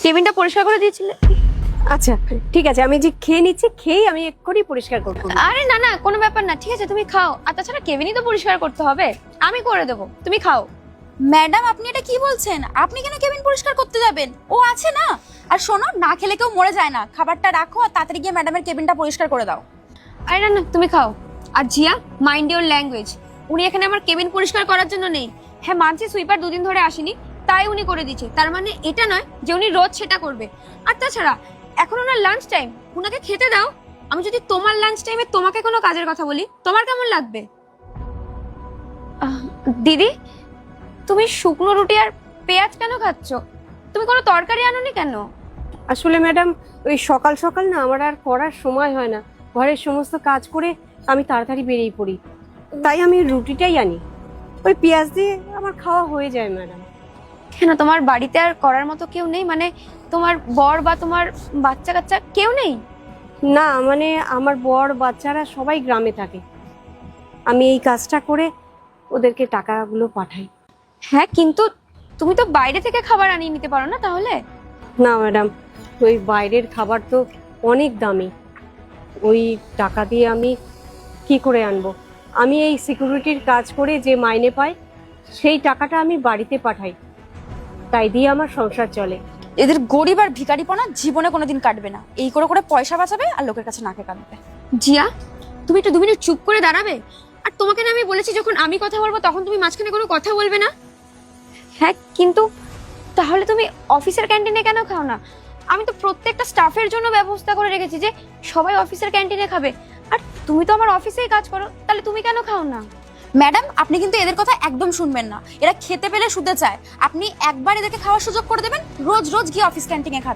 টেবিলটা পরিষ্কার করে দিয়েছিলে? আচ্ছা ঠিক আছে, আমি যে খেয়ে নিচ্ছি, খেয়েই আমি এক্ষুনি পরিষ্কার করবো। আরে না না, কোনো ব্যাপার না, ঠিক আছে তুমি খাও। আর তাছাড়া কেবিনই তো পরিষ্কার করতে হবে, আমি করে দেবো, তুমি খাও। ম্যাডাম আপনি এটা কি বলছেন? আপনি কেন কেবিন পরিষ্কার করতে যাবেন? ও আছে না। আর শোনো, না খেলে কেউ মরে যায় না। খাবারটা রাখো আর তাড়াতাড়ি গিয়ে ম্যাডামের কেবিনটা পরিষ্কার করে দাও। আরে না না, তুমি খাও। আর জিয়া, মাইন্ড ইওর ল্যাঙ্গুয়েজ। উনি এখানে আমার কেবিন পরিষ্কার করার জন্য নেই। হ্যাঁ মানছি, সুইপার দুদিন ধরে আসেনি, তাই উনি করে দিচ্ছে, তার মানে এটা নয় যে উনি রোজ সেটা করবে। আর তাছাড়া এখন ওনার লাঞ্চ টাইম, উনাকে খেতে দাও। আমি যদি তোমার লাঞ্চ টাইমে তোমাকে কোনো কাজের কথা বলি, তোমার কেমন লাগবে? দিদি, তুমি শুকনো রুটি আর পেঁয়াজ কেন খাচ্ছ? তুমি কোনো তরকারি আনোনি কেন? আসলে ম্যাডাম, ওই সকাল সকাল না আমার আর করার সময় হয় না। ঘরের সমস্ত কাজ করে আমি তাড়াতাড়ি বেরিয়ে পড়ি, তাই আমি রুটিটাই আনি। ওই পেঁয়াজ দিয়ে আমার খাওয়া হয়ে যায় ম্যাডাম। কেন, তোমার বাড়িতে আর করার মতো কেউ নেই? মানে তোমার বর বা তোমার বাচ্চা কাচ্চা কেউ নেই? না মানে আমার বর বাচ্চারা সবাই গ্রামে থাকে, আমি এই কাজটা করে ওদেরকে টাকাগুলো পাঠাই। হ্যাঁ, কিন্তু তুমি তো বাইরে থেকে খাবার আনিয়ে নিতে পারো না তাহলে? না ম্যাডাম, ওই বাইরের খাবার তো অনেক দামি, ওই টাকা দিয়ে আমি কি করে আনবো? আমি এই সিকিউরিটির কাজ করে যে মাইনে পাই, সেই টাকাটা আমি বাড়িতে পাঠাই, তাই দিয়ে আমার সংসার চলে। এদের গরিব আর ভিখারিপনা জীবনে কোনোদিন কাটবে না। এই করে করে পয়সা বাঁচাবে আর লোকের কাছে নাকে কাঁদবে। জিয়া, তুমি একটু 2 মিনিট চুপ করে দাঁড়াবে? আর তোমাকে না আমি বলেছি যখন আমি কথা বলবো তখন তুমি মাঝখানে কোনো কথা বলবে না। হ্যাঁ, কিন্তু তাহলে তুমি অফিসের ক্যান্টিনে কেন খাও না? আমি তো প্রত্যেকটা স্টাফের জন্য ব্যবস্থা করে রেখেছি যে সবাই অফিসের ক্যান্টিনে খাবে। আর তুমি তো আমার অফিসেই কাজ করো, তাহলে তুমি কেন খাও না? ম্যাডাম আপনি কিন্তু এদের কথা একদম শুনবেন না। এরা খেতে পেলে শুতে চায়। আপনি একবার এদেরকে খাওয়ার সুযোগ করে দেবেন, রোজ রোজ গিয়ে অফিস ক্যান্টিনে খাবে।